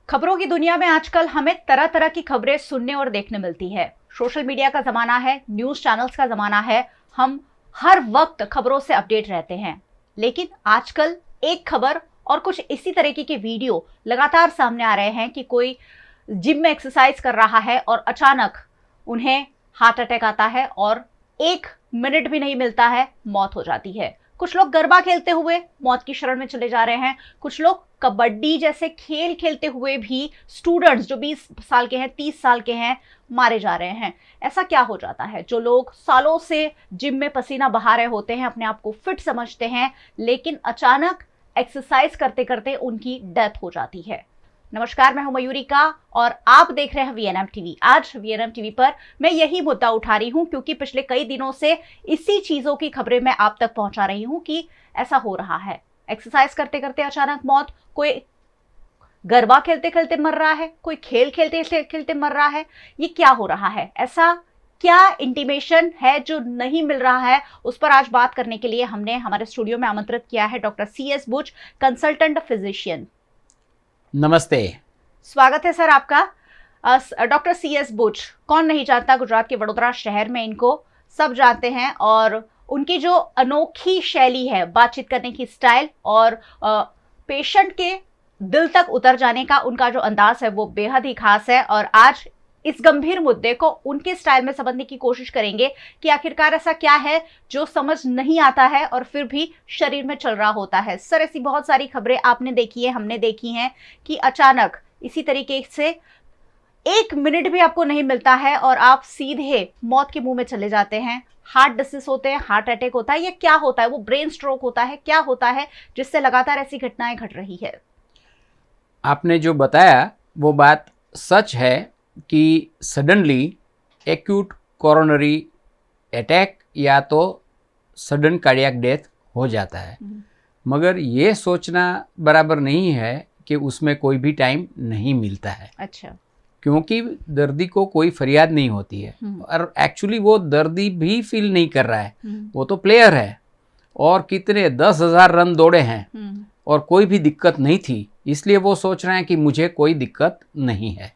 खबरों की दुनिया में आजकल हमें तरह तरह की खबरें सुनने और देखने मिलती है। सोशल मीडिया का जमाना है, न्यूज चैनल्स का जमाना है। हम हर वक्त खबरों से अपडेट रहते हैं, लेकिन आजकल एक खबर और कुछ इसी तरीके के वीडियो लगातार सामने आ रहे हैं कि कोई जिम में एक्सरसाइज कर रहा है और अचानक उन्हें हार्ट अटैक आता है और 1 मिनट भी नहीं मिलता है, मौत हो जाती है। कुछ लोग गरबा खेलते हुए मौत की शरण में चले जा रहे हैं। कुछ लोग कबड्डी जैसे खेल खेलते हुए भी, स्टूडेंट्स जो 20 साल के हैं, 30 साल के हैं, मारे जा रहे हैं। ऐसा क्या हो जाता है? जो लोग सालों से जिम में पसीना बहा रहे होते हैं, अपने आप को फिट समझते हैं, लेकिन अचानक एक्सरसाइज करते करते उनकी डेथ हो जाती है। नमस्कार, मैं हूं मयूरिका और आप देख रहे हैं वीएनएम टीवी। आज वीएनएम टीवी पर मैं यही मुद्दा उठा रही हूं क्योंकि पिछले कई दिनों से इसी चीजों की खबरें मैं आप तक पहुंचा रही हूं कि ऐसा हो रहा है। एक्सरसाइज करते करते अचानक मौत, कोई गरबा खेलते खेलते मर रहा है, कोई खेल खेलते खेलते मर रहा है। ये क्या हो रहा है? ऐसा क्या इंटीमेशन है जो नहीं मिल रहा है? उस पर आज बात करने के लिए हमने हमारे स्टूडियो में आमंत्रित किया है doctor CS Buch, consultant physician. नमस्ते। स्वागत है सर आपका। डॉक्टर CS बुच, कौन नहीं जानता, गुजरात के वडोदरा शहर में इनको सब जानते हैं और उनकी जो अनोखी शैली है, बातचीत करने की स्टाइल और पेशेंट के दिल तक उतर जाने का उनका जो अंदाज है वो बेहद ही खास है। और आज इस गंभीर मुद्दे को उनके स्टाइल में समझने की कोशिश करेंगे कि आखिरकार ऐसा क्या है जो समझ नहीं आता है और फिर भी शरीर में चल रहा होता है। सर, ऐसी बहुत सारी खबरें आपने देखी है, हमने देखी हैं कि अचानक इसी तरीके से 1 मिनट भी आपको नहीं मिलता है और आप सीधे मौत के मुंह में चले जाते हैं। हार्ट डिसीज होते हैं, हार्ट अटैक होता है, ये क्या होता है? वो ब्रेन स्ट्रोक होता है, क्या होता है जिससे लगातार ऐसी घटनाएं घट रही है? आपने जो बताया वो बात सच है कि सडनली एक्यूट कोरोनरी अटैक या तो सडन कार्डियक डेथ हो जाता है, मगर ये सोचना बराबर नहीं है कि उसमें कोई भी टाइम नहीं मिलता है। अच्छा। क्योंकि दर्दी को कोई फरियाद नहीं होती है और एक्चुअली वो दर्दी भी फील नहीं कर रहा है। वो तो प्लेयर है और कितने 10,000 रन दौड़े हैं और कोई भी दिक्कत नहीं थी, इसलिए वो सोच रहे हैं कि मुझे कोई दिक्कत नहीं है।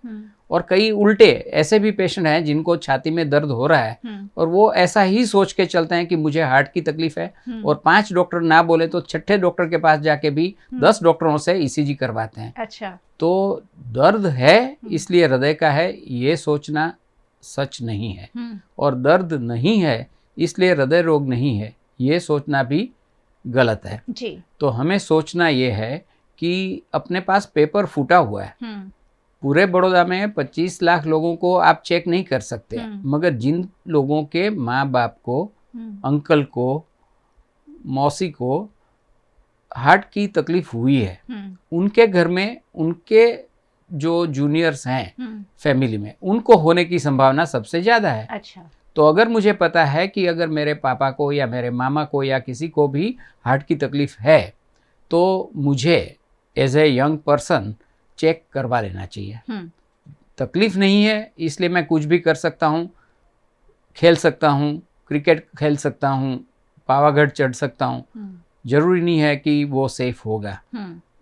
और कई उल्टे ऐसे भी पेशेंट हैं जिनको छाती में दर्द हो रहा है और वो ऐसा ही सोच के चलते हैं कि मुझे हार्ट की तकलीफ है और 5 डॉक्टर ना बोले तो 6ठे डॉक्टर के पास जाके भी 10 डॉक्टरों से ECG करवाते हैं। अच्छा। तो दर्द है इसलिए हृदय का है, ये सोचना सच नहीं है। और दर्द नहीं है इसलिए हृदय रोग नहीं है, ये सोचना भी गलत है जी। तो हमें सोचना ये है कि अपने पास पेपर फूटा हुआ है। पूरे बड़ौदा में 25 लाख लोगों को आप चेक नहीं कर सकते, मगर जिन लोगों के माँ बाप को, अंकल को, मौसी को हार्ट की तकलीफ हुई है, उनके घर में उनके जो जूनियर्स हैं फैमिली में, उनको होने की संभावना सबसे ज़्यादा है। अच्छा। तो अगर मुझे पता है कि अगर मेरे पापा को या मेरे मामा को या किसी को भी हार्ट की तकलीफ है तो मुझे as a young person check करवा लेना चाहिए। तकलीफ नहीं है इसलिए मैं कुछ भी कर सकता हूँ, खेल सकता हूँ, क्रिकेट खेल सकता हूँ, पावागढ़ चढ़ सकता हूँ, जरूरी नहीं है कि वो सेफ होगा।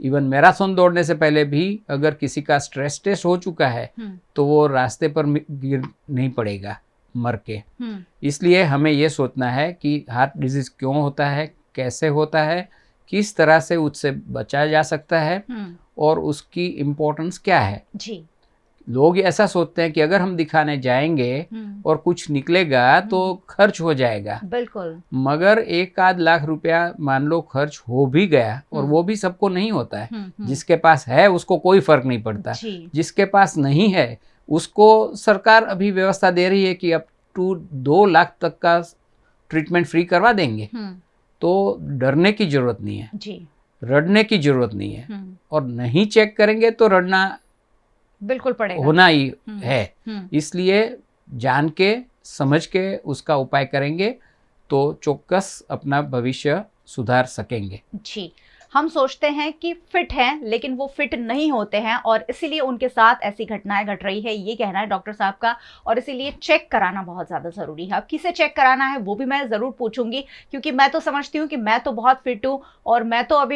इवन मैराथन दौड़ने से पहले भी अगर किसी का स्ट्रेस टेस्ट हो चुका है तो वो रास्ते पर गिर नहीं पड़ेगा मर के। इसलिए हमें ये सोचना है कि हार्ट डिजीज क्यों होता है, कैसे होता है, किस तरह से उससे बचा जा सकता है और उसकी इम्पोर्टेंस क्या है जी। लोग ऐसा सोचते हैं कि अगर हम दिखाने जाएंगे और कुछ निकलेगा तो खर्च हो जाएगा। बिल्कुल। मगर 1-आध लाख रुपया मान लो खर्च हो भी गया और वो भी सबको नहीं होता है। जिसके पास है उसको कोई फर्क नहीं पड़ता, जिसके पास नहीं है उसको सरकार अभी व्यवस्था दे रही है कि अप टू 2 लाख तक का ट्रीटमेंट फ्री करवा देंगे। तो डरने की जरूरत नहीं है जी, रड़ने की जरूरत नहीं है। और नहीं चेक करेंगे तो रड़ना बिल्कुल पड़ेगा, होना ही है। इसलिए जान के समझ के उसका उपाय करेंगे तो चौकस अपना भविष्य सुधार सकेंगे जी। हम सोचते हैं कि फिट हैं, लेकिन वो फिट नहीं होते हैं और इसीलिए उनके साथ ऐसी घटनाएं घट रही है, ये कहना है डॉक्टर साहब का। और इसीलिए चेक कराना बहुत ज़्यादा ज़रूरी है। अब किसे चेक कराना है वो भी मैं ज़रूर पूछूंगी, क्योंकि मैं तो समझती हूँ कि मैं तो बहुत फिट हूँ और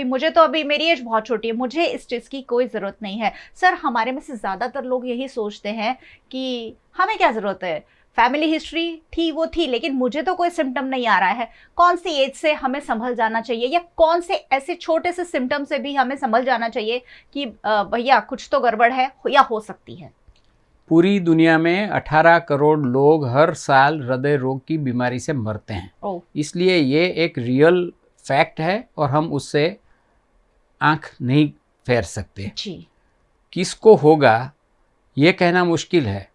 मुझे तो अभी मेरी एज बहुत छोटी है, मुझे इस चीज़ की कोई ज़रूरत नहीं है। सर, हमारे में से ज़्यादातर लोग यही सोचते हैं कि हमें क्या ज़रूरत है, फैमिली हिस्ट्री थी वो थी, लेकिन मुझे तो कोई सिम्टम नहीं आ रहा है। कौन सी एज से हमें संभल जाना चाहिए, या कौन से ऐसे छोटे से सिम्टम से भी हमें संभल जाना चाहिए कि भैया कुछ तो गड़बड़ है या हो सकती है? पूरी दुनिया में 18 करोड़ लोग हर साल हृदय रोग की बीमारी से मरते हैं। इसलिए ये एक रियल फैक्ट है और हम उससे आंख नहीं फेर सकते जी। किसको होगा ये कहना मुश्किल है,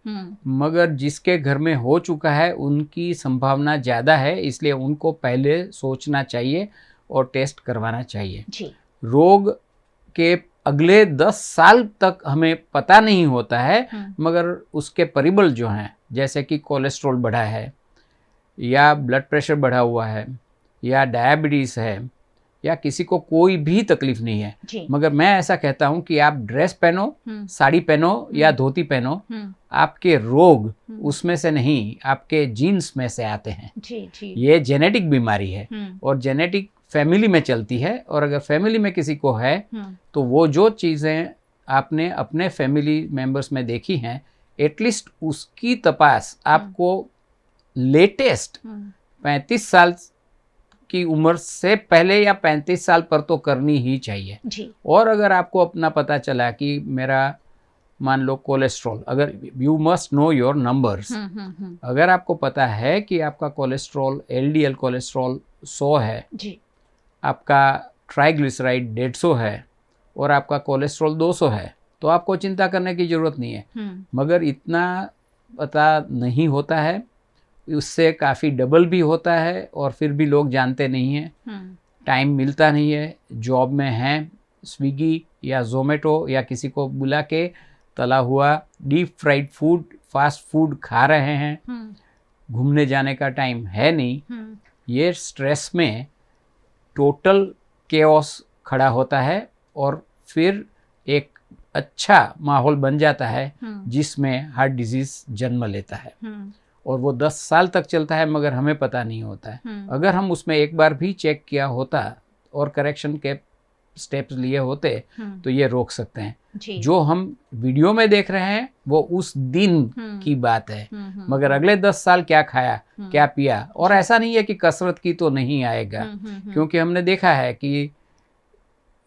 मगर जिसके घर में हो चुका है उनकी संभावना ज़्यादा है, इसलिए उनको पहले सोचना चाहिए और टेस्ट करवाना चाहिए जी। रोग के अगले 10 साल तक हमें पता नहीं होता है, मगर उसके परिबल जो हैं, जैसे कि कोलेस्ट्रॉल बढ़ा है या ब्लड प्रेशर बढ़ा हुआ है या डायबिटीज़ है या किसी को कोई भी तकलीफ नहीं है, मगर मैं ऐसा कहता हूं कि आप ड्रेस पहनो, साड़ी पहनो या धोती पहनो, आपके रोग उसमें से नहीं, आपके जीन्स में से आते हैं। ये जेनेटिक बीमारी है और जेनेटिक फैमिली में चलती है, और अगर फैमिली में किसी को है तो वो जो चीज़ें आपने अपने फैमिली मेंबर्स में देखी हैं, एटलीस्ट उसकी तपास आपको लेटेस्ट 35 साल की उम्र से पहले या 35 साल पर तो करनी ही चाहिए जी। और अगर आपको अपना पता चला कि मेरा मान लो कोलेस्ट्रॉल, अगर you must know your numbers, अगर आपको पता है कि आपका कोलेस्ट्रॉल LDL कोलेस्ट्रॉल 100 है जी, आपका ट्राइग्लिसराइड 150 है और आपका कोलेस्ट्रॉल 200 है, तो आपको चिंता करने की ज़रूरत नहीं है। मगर इतना पता नहीं होता है, उससे काफ़ी डबल भी होता है और फिर भी लोग जानते नहीं हैं, टाइम मिलता नहीं है, जॉब में हैं, स्विगी या जोमेटो या किसी को बुला के तला हुआ deep fried food, fast food खा रहे हैं, घूमने जाने का टाइम है नहीं। ये स्ट्रेस में टोटल केओस खड़ा होता है और फिर एक अच्छा माहौल बन जाता है जिसमें हार्ट डिजीज़ जन्म लेता है और वो 10 साल तक चलता है, मगर हमें पता नहीं होता है। अगर हम उसमें एक बार भी चेक किया होता और करेक्शन के स्टेप्स लिए होते तो ये रोक सकते हैं। जो हम वीडियो में देख रहे हैं वो उस दिन की बात है, मगर अगले 10 साल क्या खाया, क्या पिया, और ऐसा नहीं है कि कसरत की तो नहीं आएगा, क्योंकि हमने देखा है कि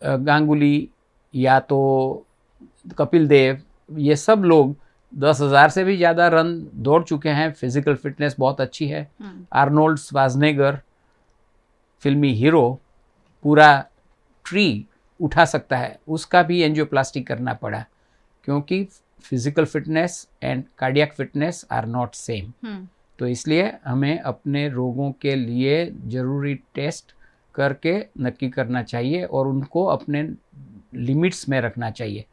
गांगुली या तो कपिल देव, ये सब लोग 10,000 से भी ज़्यादा रन दौड़ चुके हैं, फिजिकल फिटनेस बहुत अच्छी है। आर्नोल्ड श्वार्ज़नेगर फिल्मी हीरो पूरा ट्री उठा सकता है, उसका भी एंजियोप्लास्टी करना पड़ा, क्योंकि physical fitness and cardiac fitness are not same. तो इसलिए हमें अपने रोगों के लिए ज़रूरी टेस्ट करके नक्की करना चाहिए और उनको अपने लिमिट्स में रखना चाहिए,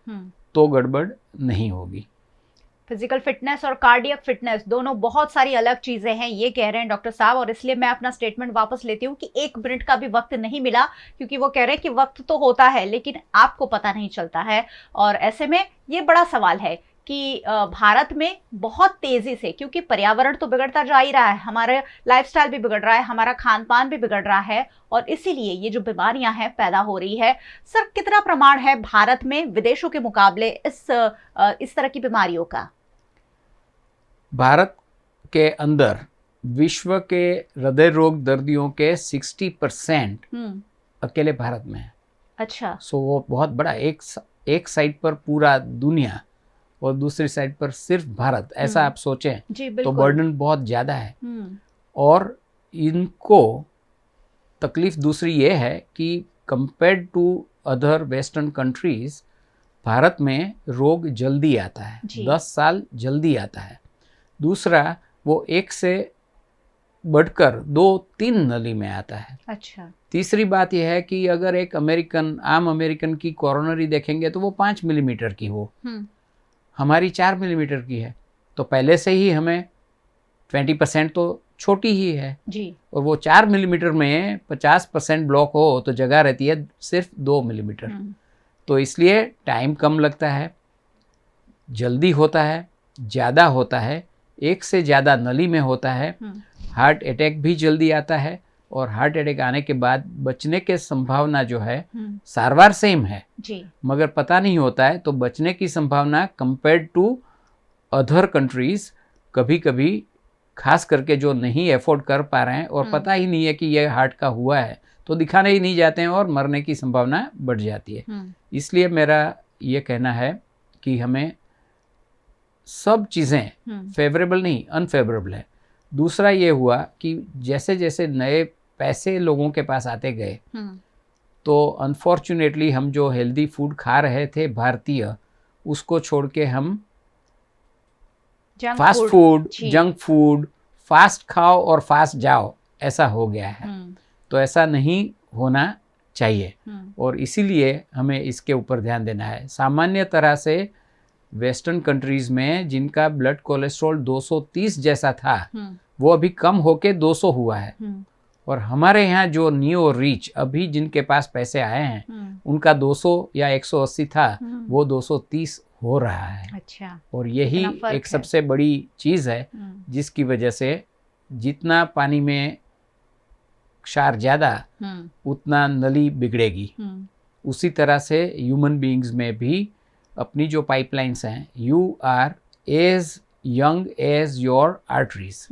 तो गड़बड़ नहीं होगी। फिजिकल फिटनेस और कार्डियक फिटनेस दोनों बहुत सारी अलग चीजें हैं, ये कह रहे हैं डॉक्टर साहब, और इसलिए मैं अपना स्टेटमेंट वापस लेती हूँ कि 1 मिनट का भी वक्त नहीं मिला, क्योंकि वो कह रहे हैं कि वक्त तो होता है लेकिन आपको पता नहीं चलता है। और ऐसे में ये बड़ा सवाल है कि भारत में बहुत तेजी से, क्योंकि पर्यावरण तो बिगड़ता जा ही रहा है, हमारा लाइफस्टाइल भी बिगड़ रहा है, हमारा खान पान भी बिगड़ रहा है, और इसीलिए ये जो बीमारियां हैं पैदा हो रही है। सर, कितना प्रमाण है भारत में विदेशों के मुकाबले इस तरह की बीमारियों का? भारत के अंदर विश्व के हृदय रोग दर्दियों के 60% अकेले भारत में है। अच्छा। सो वो बहुत बड़ा, एक साइड पर पूरा दुनिया और दूसरी साइड पर सिर्फ भारत, ऐसा आप सोचें तो बर्डन बहुत ज़्यादा है। और इनको तकलीफ दूसरी ये है कि compared to other western countries, Bharat में रोग जल्दी आता है, 10 साल जल्दी आता है। दूसरा, वो एक से बढ़कर 2-3 नली में आता है। अच्छा। तीसरी बात यह है कि अगर एक आम अमेरिकन की कोरोनरी देखेंगे तो वो 5 मिलीमीटर की हो, हमारी 4 मिलीमीटर की है, तो पहले से ही हमें 20% तो छोटी ही है जी। और वो 4 मिलीमीटर में 50% ब्लॉक हो तो जगह रहती है सिर्फ 2 मिलीमीटर। तो इसलिए टाइम कम लगता है, जल्दी होता है, ज़्यादा होता है, एक से ज़्यादा नली में होता है, हार्ट अटैक भी जल्दी आता है और हार्ट अटैक आने के बाद बचने के संभावना जो है सारवार सेम है जी। मगर पता नहीं होता है, तो बचने की संभावना कंपेयर्ड टू अदर कंट्रीज कभी कभी खास करके जो नहीं अफोर्ड कर पा रहे हैं और पता ही नहीं है कि ये हार्ट का हुआ है तो दिखाने ही नहीं जाते हैं और मरने की संभावना बढ़ जाती है। इसलिए मेरा ये कहना है कि हमें सब चीज़ें फेवरेबल नहीं अनफेवरेबल है। दूसरा ये हुआ कि जैसे जैसे नए पैसे लोगों के पास आते गए तो अनफॉर्चुनेटली हम जो हेल्दी फूड खा रहे थे भारतीय, उसको छोड़ के हम fast food, junk food, fast खाओ और फास्ट जाओ, ऐसा हो गया है। तो ऐसा नहीं होना चाहिए और इसीलिए हमें इसके ऊपर ध्यान देना है। सामान्य तरह से वेस्टर्न कंट्रीज में जिनका ब्लड कोलेस्ट्रॉल 230 जैसा था वो अभी कम होके 200 हुआ है और हमारे यहाँ जो नियो रिच अभी जिनके पास पैसे आए हैं उनका 200 या 180 था वो 230 हो रहा है। अच्छा। और यही एक सबसे बड़ी चीज़ है जिसकी वजह से जितना पानी में क्षार ज़्यादा उतना नली बिगड़ेगी। उसी तरह से ह्यूमन बीइंग्स में भी अपनी जो पाइपलाइंस हैं, you are as young as your arteries.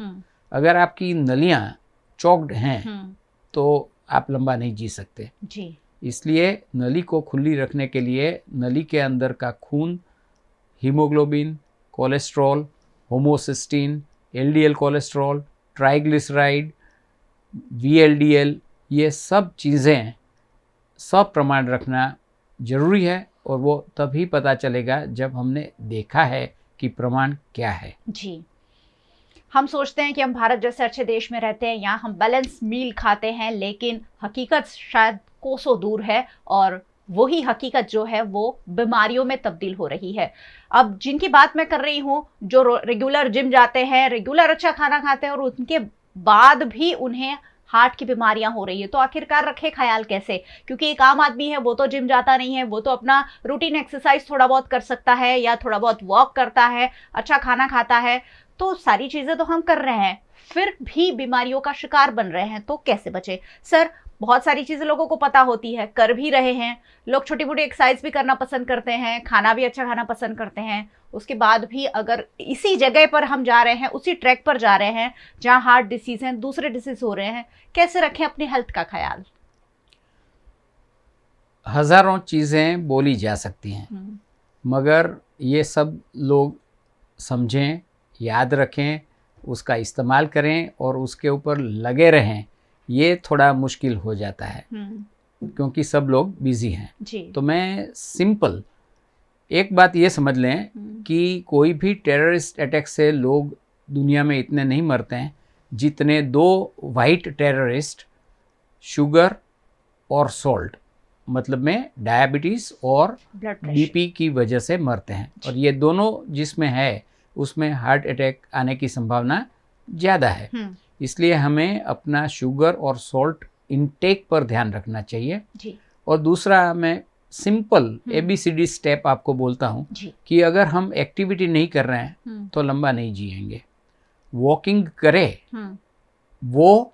अगर आपकी नलियाँ चौक्ड हैं तो आप लंबा नहीं जी सकते जी। इसलिए नली को खुली रखने के लिए नली के अंदर का खून, haemoglobin, cholesterol, homocysteine, LDL cholesterol, triglyceride, VLDL, ये सब चीज़ें सब प्रमाण रखना जरूरी है और वो तभी पता चलेगा जब हमने देखा है कि प्रमाण क्या है। जी। हम सोचते हैं कि हम भारत जैसे अच्छे देश में रहते हैं, यहाँ हम बैलेंस मील खाते हैं, लेकिन हकीकत शायद कोसों दूर है और वही हकीकत जो है वो बीमारियों में तब्दील हो रही है। अब जिनकी बात मैं कर रही हूँ, जो रेगुलर जिम जाते हैं, रेगुलर अच्छा खाना खाते हैं और उनके बाद भी उन्हें हार्ट की बीमारियां हो रही है, तो आखिरकार रखे ख्याल कैसे? क्योंकि एक आम आदमी है, वो तो जिम जाता नहीं है, वो तो अपना रूटीन एक्सरसाइज थोड़ा बहुत कर सकता है या थोड़ा बहुत वॉक करता है, अच्छा खाना खाता है, तो सारी चीजें तो हम कर रहे हैं, फिर भी बीमारियों का शिकार बन रहे हैं, तो कैसे बचे? सर, बहुत सारी चीजें लोगों को पता होती है, कर भी रहे हैं, लोग छोटी मोटी एक्सरसाइज भी करना पसंद करते हैं, खाना भी अच्छा खाना पसंद करते हैं, उसके बाद भी अगर इसी जगह पर हम जा रहे हैं, उसी ट्रैक पर जा रहे हैं जहां हार्ट डिसीज हैं, दूसरे डिसीज हो रहे हैं, कैसे रखें अपनी हेल्थ का ख्याल? हजारों चीज़ें बोली जा सकती हैं मगर ये सब लोग समझें, याद रखें, उसका इस्तेमाल करें और उसके ऊपर लगे रहें, ये थोड़ा मुश्किल हो जाता है क्योंकि सब लोग बिजी हैं जी। तो मैं सिंपल एक बात ये समझ लें कि कोई भी टेररिस्ट अटैक से लोग दुनिया में इतने नहीं मरते हैं जितने 2 वाइट टेररिस्ट शुगर और सॉल्ट, मतलब में डायबिटीज़ और बीपी की वजह से मरते हैं। और ये दोनों जिसमें है उसमें हार्ट अटैक आने की संभावना ज़्यादा है। इसलिए हमें अपना शुगर और सॉल्ट इनटेक पर ध्यान रखना चाहिए जी। और दूसरा मैं सिंपल ABCD स्टेप आपको बोलता हूँ कि अगर हम एक्टिविटी नहीं कर रहे हैं तो लंबा नहीं जिएंगे। वॉकिंग करे वो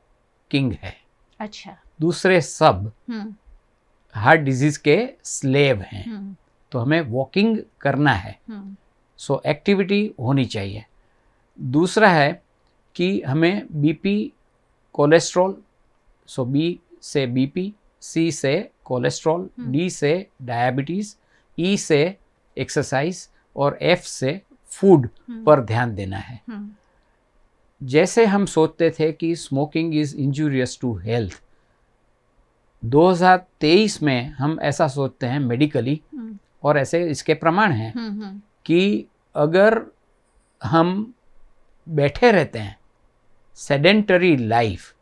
किंग है। अच्छा। दूसरे सब हार्ट डिजीज के स्लेव हैं तो हमें वॉकिंग करना है। सो एक्टिविटी होनी चाहिए। दूसरा है कि हमें बीपी, कोलेस्ट्रॉल, सो बी से बीपी, सी से कोलेस्ट्रॉल, डी से डायबिटीज़, ई से एक्सरसाइज और एफ से फूड पर ध्यान देना है। जैसे हम सोचते थे कि smoking is injurious to health, 2023 में हम ऐसा सोचते हैं मेडिकली और ऐसे इसके प्रमाण हैं कि अगर हम बैठे रहते हैं, sedentary life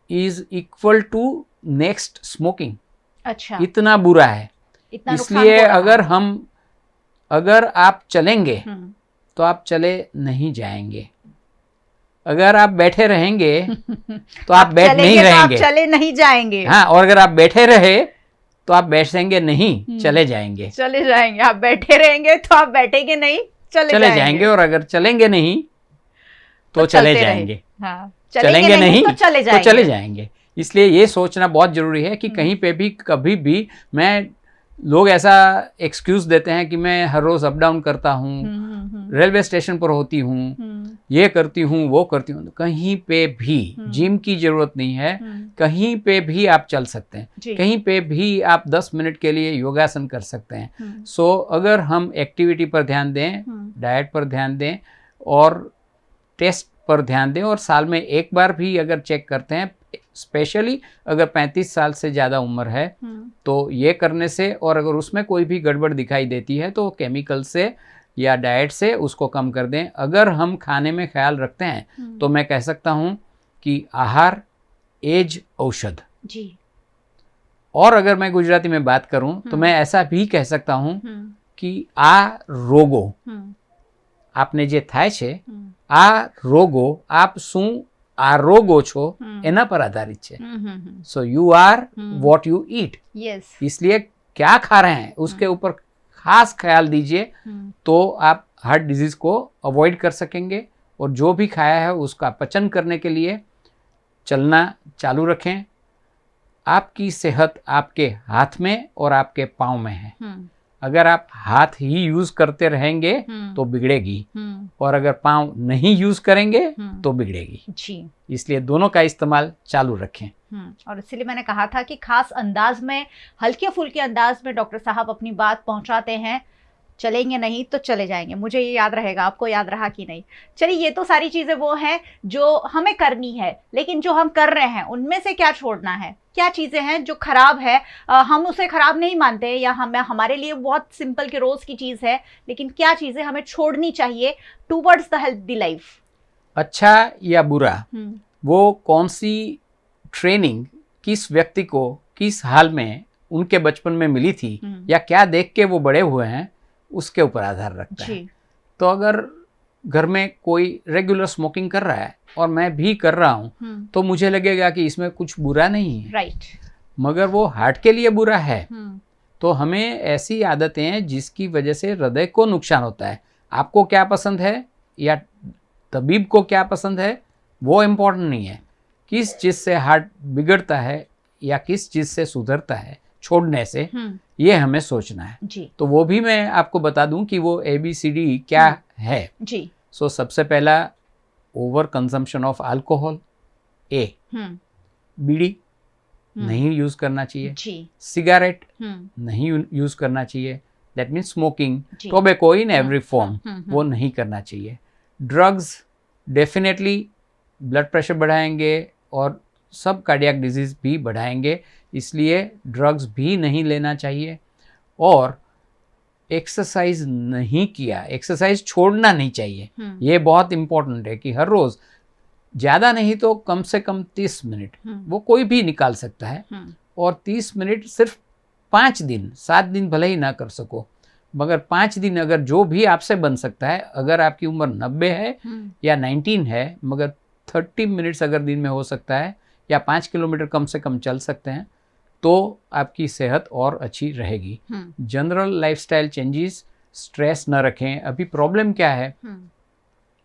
is equal to next smoking. अच्छा। इतना बुरा है। इसलिए अगर आप चलेंगे तो आप चले नहीं जाएंगे। अगर आप बैठे रहेंगे तो आप बैठ नहीं चलेंगे तो आप रहेंगे, चले नहीं जाएंगे। हाँ, और अगर आप बैठे रहे तो आप बैठेंगे नहीं, चले जाएंगे। चले जाएंगे। आप बैठे रहेंगे तो आप बैठेंगे नहीं, चले जाएंगे। और अगर चलेंगे नहीं तो चले चलते जाएंगे। रहे। हाँ, चलेंगे नहीं तो चले तो चले जाएंगे। इसलिए ये सोचना बहुत जरूरी है कि कहीं पे भी कभी भी लोग ऐसा एक्सक्यूज देते हैं कि मैं हर रोज अप डाउन करता हूँ, रेलवे स्टेशन पर होती हूँ, ये करती हूँ, वो करती हूँ। कहीं पे भी जिम की जरूरत नहीं है, कहीं पे भी आप चल सकते हैं, कहीं पे भी आप 10 मिनट के लिए योगासन कर सकते हैं। सो अगर हम एक्टिविटी पर ध्यान दें, डाइट पर ध्यान दें और टेस्ट पर ध्यान दें और साल में एक बार भी अगर चेक करते हैं, स्पेशली अगर 35 साल से ज़्यादा उम्र है तो ये करने से, और अगर उसमें कोई भी गड़बड़ दिखाई देती है तो केमिकल से या डाइट से उसको कम कर दें। अगर हम खाने में ख्याल रखते हैं तो मैं कह सकता हूँ कि आहार एज औषध जी। और अगर मैं गुजराती में बात करूँ तो मैं ऐसा भी कह सकता हूँ कि आ रोगो आपने जे थाय छे, आ रोगो आप शू आरोगो छो एना पर आधारित है। So you are what you eat. इसलिए क्या खा रहे हैं उसके ऊपर खास ख्याल दीजिए तो आप हार्ट डिजीज को अवॉइड कर सकेंगे। और जो भी खाया है उसका पचन करने के लिए चलना चालू रखें। आपकी सेहत आपके हाथ में और आपके पाँव में है। अगर आप हाथ ही यूज करते रहेंगे तो बिगड़ेगी, और अगर पाँव नहीं यूज करेंगे तो बिगड़ेगी जी। इसलिए दोनों का इस्तेमाल चालू रखें। और इसीलिए मैंने कहा था कि खास अंदाज में, हल्के फुल्के अंदाज में डॉक्टर साहब अपनी बात पहुंचाते हैं। चलेंगे नहीं तो चले जाएंगे। मुझे ये याद रहेगा, आपको याद रहा कि नहीं? चलिए, ये तो सारी चीजें वो हैं जो हमें करनी है, लेकिन जो हम कर रहे हैं उनमें से क्या छोड़ना है? क्या चीजें हैं जो खराब है, हम उसे खराब नहीं मानते या हमारे लिए बहुत सिंपल के रोज की चीज है, लेकिन क्या चीजें हमें छोड़नी चाहिए टूवर्ड्स द हेल्दी लाइफ? अच्छा या बुरा, वो कौन सी ट्रेनिंग किस व्यक्ति को किस हाल में उनके बचपन में मिली थी या क्या देख के वो बड़े हुए हैं, उसके ऊपर आधार रखता है। तो अगर घर में कोई रेगुलर स्मोकिंग कर रहा है और मैं भी कर रहा हूँ तो मुझे लगेगा कि इसमें कुछ बुरा नहीं है, राइट। मगर वो हार्ट के लिए बुरा है तो हमें ऐसी आदतें हैं जिसकी वजह से हृदय को नुकसान होता है। आपको क्या पसंद है या तबीब को क्या पसंद है वो इम्पोर्टेंट नहीं है। किस चीज़ से हार्ट बिगड़ता है या किस चीज़ से सुधरता है छोड़ने से, ये हमें सोचना है जी। तो वो भी मैं आपको बता दूं कि वो ABCD क्या है जी। सो सबसे पहला ओवर कंजम्पशन ऑफ अल्कोहल, बीड़ी नहीं यूज करना चाहिए जी। सिगरेट नहीं यूज करना चाहिए, that means smoking, tobacco in every form, वो नहीं करना चाहिए। ड्रग्स डेफिनेटली ब्लड प्रेशर बढ़ाएंगे और सब कार्डियक डिजीज भी बढ़ाएंगे, इसलिए ड्रग्स भी नहीं लेना चाहिए। और एक्सरसाइज नहीं किया, एक्सरसाइज छोड़ना नहीं चाहिए। ये बहुत इम्पोर्टेंट है कि हर रोज ज़्यादा नहीं तो कम से कम 30 मिनट वो कोई भी निकाल सकता है। और 30 मिनट सिर्फ 5 दिन, 7 दिन भले ही ना कर सको, मगर 5 दिन अगर जो भी आपसे बन सकता है, अगर आपकी उम्र 90 है या 19 है, मगर 30 मिनट्स अगर दिन में हो सकता है या 5 किलोमीटर कम से कम चल सकते हैं तो आपकी सेहत और अच्छी रहेगी। जनरल लाइफस्टाइल चेंजेस, स्ट्रेस न रखें। अभी प्रॉब्लम क्या है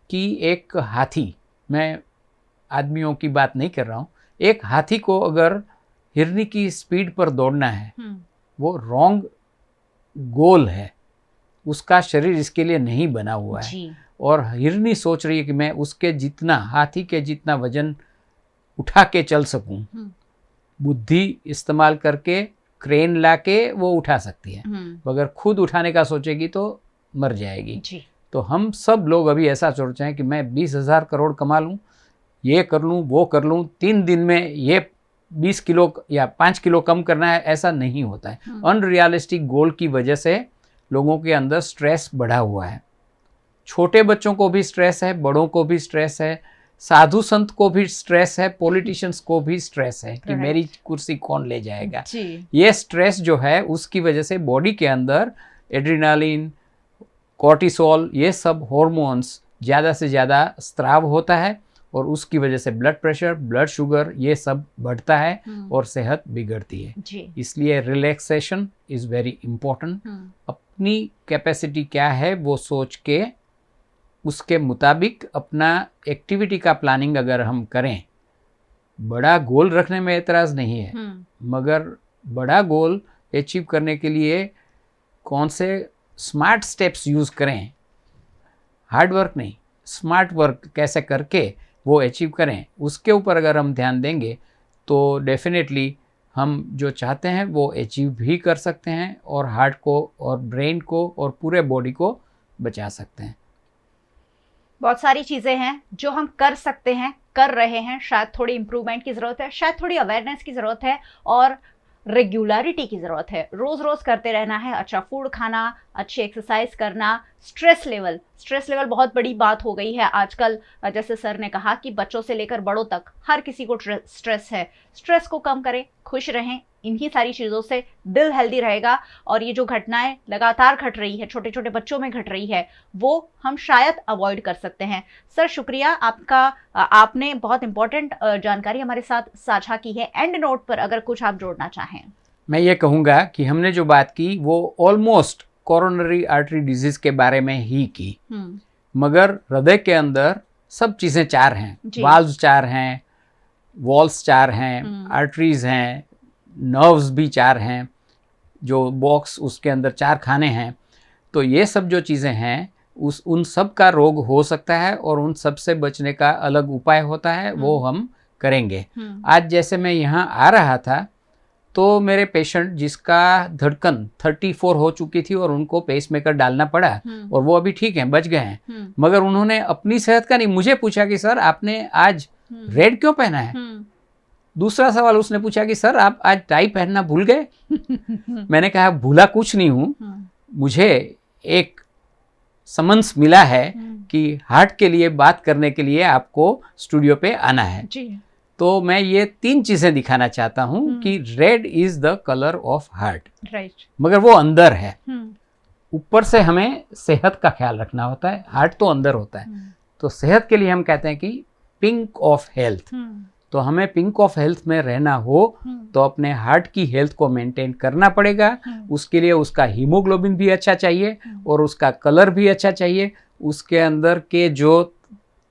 कि एक हाथी, मैं आदमियों की बात नहीं कर रहा हूँ, एक हाथी को अगर हिरनी की स्पीड पर दौड़ना है, वो रॉन्ग गोल है, उसका शरीर इसके लिए नहीं बना हुआ है। और हिरनी सोच रही है कि मैं उसके जितना, हाथी के जितना वजन उठा के चल सकूं, बुद्धि इस्तेमाल करके क्रेन लाके वो उठा सकती है, मगर खुद उठाने का सोचेगी तो मर जाएगी जी। तो हम सब लोग अभी ऐसा सोच रहे हैं कि मैं 20,000 करोड़ कमा लूं, ये कर लूं, वो कर लूं, 3 दिन में ये 20 किलो या 5 किलो कम करना है, ऐसा नहीं होता है। अनरियलिस्टिक गोल की वजह से लोगों के अंदर स्ट्रेस बढ़ा हुआ है। छोटे बच्चों को भी स्ट्रेस है, बड़ों को भी स्ट्रेस है, साधु संत को भी स्ट्रेस है, पॉलिटिशियंस को भी स्ट्रेस है कि मेरी कुर्सी कौन ले जाएगा जी। ये स्ट्रेस जो है उसकी वजह से बॉडी के अंदर एड्रेनालिन, कॉर्टिसोल, ये सब हॉर्मोन्स ज़्यादा से ज़्यादा स्त्राव होता है और उसकी वजह से ब्लड प्रेशर, ब्लड शुगर ये सब बढ़ता है और सेहत बिगड़ती है। इसलिए रिलैक्सेशन इज़ वेरी इम्पोर्टेंट। अपनी कैपेसिटी क्या है वो सोच के उसके मुताबिक अपना एक्टिविटी का प्लानिंग अगर हम करें, बड़ा गोल रखने में एतराज़ नहीं है, मगर बड़ा गोल अचीव करने के लिए कौन से स्मार्ट स्टेप्स यूज़ करें, हार्ड वर्क नहीं, स्मार्ट वर्क कैसे करके वो अचीव करें, उसके ऊपर अगर हम ध्यान देंगे तो डेफिनेटली हम जो चाहते हैं वो अचीव भी कर सकते हैं और हार्ट को और ब्रेन को और पूरे बॉडी को बचा सकते हैं। बहुत सारी चीज़ें हैं जो हम कर सकते हैं, कर रहे हैं। शायद थोड़ी इम्प्रूवमेंट की ज़रूरत है, शायद थोड़ी अवेयरनेस की ज़रूरत है और रेगुलरिटी की ज़रूरत है। रोज़ रोज़ करते रहना है, अच्छा फूड खाना, अच्छी एक्सरसाइज करना। स्ट्रेस लेवल बहुत बड़ी बात हो गई है आजकल। जैसे सर ने कहा कि बच्चों से लेकर बड़ों तक हर किसी को स्ट्रेस है। स्ट्रेस को कम करें, खुश रहें, इन्हीं सारी चीज़ों से दिल हेल्दी रहेगा। और ये जो घटनाएं लगातार घट रही है, छोटे छोटे बच्चों में घट रही है, वो हम शायद अवॉइड कर सकते हैं। सर शुक्रिया आपका, आपने बहुत इंपॉर्टेंट जानकारी हमारे साथ साझा की है। एंड नोट पर अगर कुछ आप जोड़ना चाहें। मैं ये कहूँगा कि हमने जो बात की वो ऑलमोस्ट कोरोनरी आर्टरी डिजीज़ के बारे में ही की, मगर हृदय के अंदर सब चीज़ें 4 हैं, वाल्व्स 4 हैं, वॉल्स 4 हैं, आर्टरीज हैं, नर्व्स भी 4 हैं, जो बॉक्स उसके अंदर 4 खाने हैं। तो ये सब जो चीज़ें हैं उन सब का रोग हो सकता है और उन सब से बचने का अलग उपाय होता है, वो हम करेंगे। आज जैसे मैं यहाँ आ रहा था तो मेरे पेशेंट जिसका धड़कन 34 हो चुकी थी और उनको पेसमेकर डालना पड़ा और वो अभी ठीक हैं, बच गए हैं, मगर उन्होंने अपनी सेहत का नहीं, मुझे पूछा कि सर आपने आज रेड क्यों पहना है। दूसरा सवाल उसने पूछा कि सर आप आज टाई पहनना भूल गए। मैंने कहा भूला कुछ नहीं हूँ, मुझे एक समन्स मिला है कि हार्ट के लिए बात करने के लिए आपको स्टूडियो पे आना है। तो मैं ये 3 चीज़ें दिखाना चाहता हूँ कि red is the colour of heart, right, मगर वो अंदर है। ऊपर से हमें सेहत का ख्याल रखना होता है, हार्ट तो अंदर होता है। तो सेहत के लिए हम कहते हैं कि पिंक ऑफ हेल्थ। तो हमें पिंक ऑफ हेल्थ में रहना हो तो अपने हार्ट की हेल्थ को मेंटेन करना पड़ेगा। उसके लिए उसका हीमोग्लोबिन भी अच्छा चाहिए और उसका कलर भी अच्छा चाहिए, उसके अंदर के जो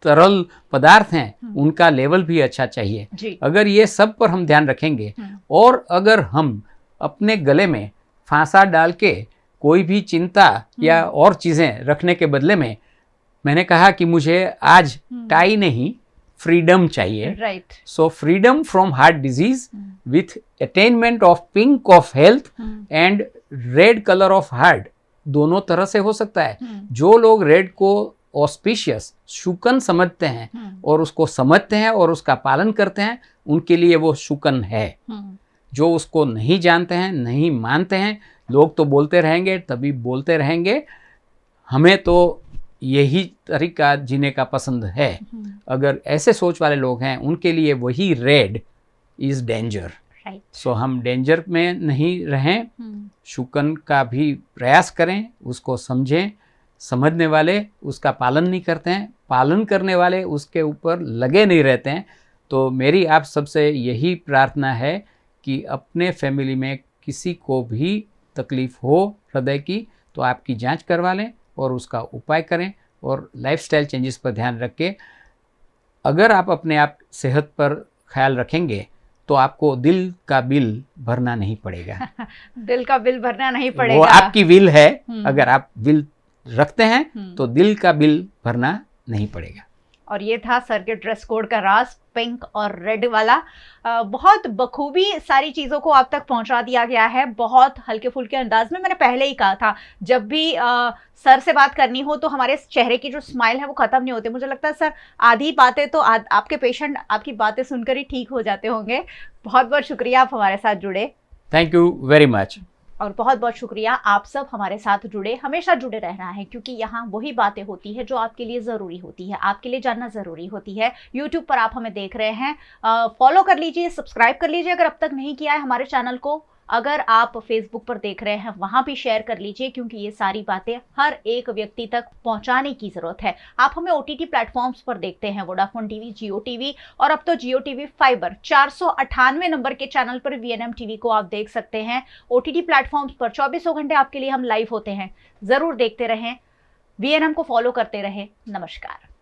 तरल पदार्थ हैं उनका लेवल भी अच्छा चाहिए। अगर ये सब पर हम ध्यान रखेंगे और अगर हम अपने गले में फांसा डाल के कोई भी चिंता या और चीज़ें रखने के बदले में, मैंने कहा कि मुझे आज टाई नहीं फ्रीडम चाहिए, right. So freedom from heart disease with attainment of pink of health and red colour of heart, दोनों तरह से हो सकता है। जो लोग रेड को ऑस्पिशियस शुकन समझते हैं और उसको समझते हैं और उसका पालन करते हैं, उनके लिए वो शुकन है। जो उसको नहीं जानते हैं, नहीं मानते हैं, लोग तो बोलते रहेंगे, तभी बोलते रहेंगे। हमें तो यही तरीका जीने का पसंद है। अगर ऐसे सोच वाले लोग हैं, उनके लिए वही रेड इज डेंजर। सो हम डेंजर में नहीं रहें, शुकन का भी प्रयास करें, उसको समझें। समझने वाले उसका पालन नहीं करते हैं, पालन करने वाले उसके ऊपर लगे नहीं रहते हैं। तो मेरी आप सबसे यही प्रार्थना है कि अपने फैमिली में किसी को भी तकलीफ़ हो हृदय की तो आपकी जांच करवा लें और उसका उपाय करें और लाइफस्टाइल चेंजेस पर ध्यान रख के अगर आप अपने आप सेहत पर ख्याल रखेंगे तो आपको दिल का बिल भरना नहीं पड़ेगा। दिल का बिल भरना नहीं पड़ेगा, वो आपकी विल है। अगर आप विल रखते हैं तो दिल का बिल भरना नहीं पड़ेगा। और ये था सर के ड्रेस कोड का राज, पिंक और रेड वाला। बहुत बखूबी सारी चीज़ों को आप तक पहुंचा दिया गया है, बहुत हल्के फुल्के अंदाज में। मैंने पहले ही कहा था, जब भी सर से बात करनी हो तो हमारे चेहरे की जो स्माइल है वो ख़त्म नहीं होती। मुझे लगता है सर आधी बातें तो आपके पेशेंट आपकी बातें सुनकर ही ठीक हो जाते होंगे। बहुत बहुत शुक्रिया आप हमारे साथ जुड़े। Thank you very much. और बहुत बहुत शुक्रिया आप सब हमारे साथ जुड़े। हमेशा जुड़े रहना है क्योंकि यहाँ वही बातें होती है जो आपके लिए ज़रूरी होती है, आपके लिए जानना ज़रूरी होती है। YouTube पर आप हमें देख रहे हैं, फॉलो कर लीजिए, सब्सक्राइब कर लीजिए अगर अब तक नहीं किया है हमारे चैनल को। अगर आप फेसबुक पर देख रहे हैं वहां भी शेयर कर लीजिए, क्योंकि ये सारी बातें हर एक व्यक्ति तक पहुंचाने की जरूरत है। आप हमें ओटीटी प्लेटफॉर्म्स पर देखते हैं, वोडाफोन टीवी, जियो टीवी और अब तो जियो टीवी फाइबर 498 नंबर के चैनल पर वीएनएम टीवी को आप देख सकते हैं। ओटीटी प्लेटफॉर्म्स पर 24 घंटे आपके लिए हम लाइव होते हैं। जरूर देखते रहें, वीएनएम को फॉलो करते रहें। नमस्कार।